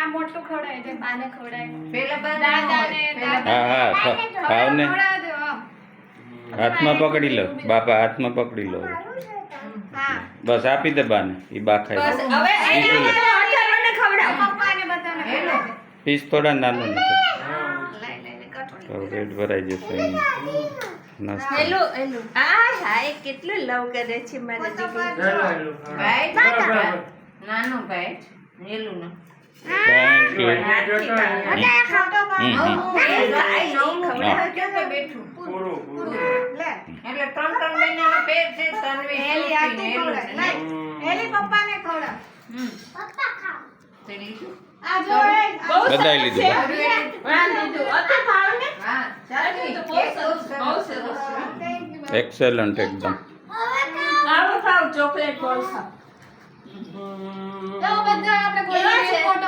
આ મોટું ખવડાય છે બાને ખવડાય પેલા દાદાને હા ખાવ ને ખવડાવ દો હાથમાં પકડી લો બાપા હાથમાં પકડી લો હા બસ આપી દે બાને ઈ બા ખાઈ બસ હવે એને અઠારને ખવડાવ પપ્પાને બધાને હેલો પીસ થોડા નાનું નથી લઈ લઈ કટોરી તો પેટ ભરાઈ જશે અહીંયા નાસ્તો હેલો હેલો આ હાય કેટલું લવ કરે છે મારા દીકરી ભાઈ નાનો ભાઈ નેલું નો થેન્ક યુ ખાતો બેઠું લે એટલે 3 મહિનાનો પેટ છે તન્વી હેલી આટી ખવડાય લઈ હેલી પપ્પાને ખવડાવ પપ્પા ખાઓ તે લીધું આ જો બધાય લીધું હા ચાલી બહુ સરસ એક્સેલન્ટ એકદમ આવો ખાવ ચોકલેટ બોલ ખાવ તો બધા આપણે ગોળીનો ફોટો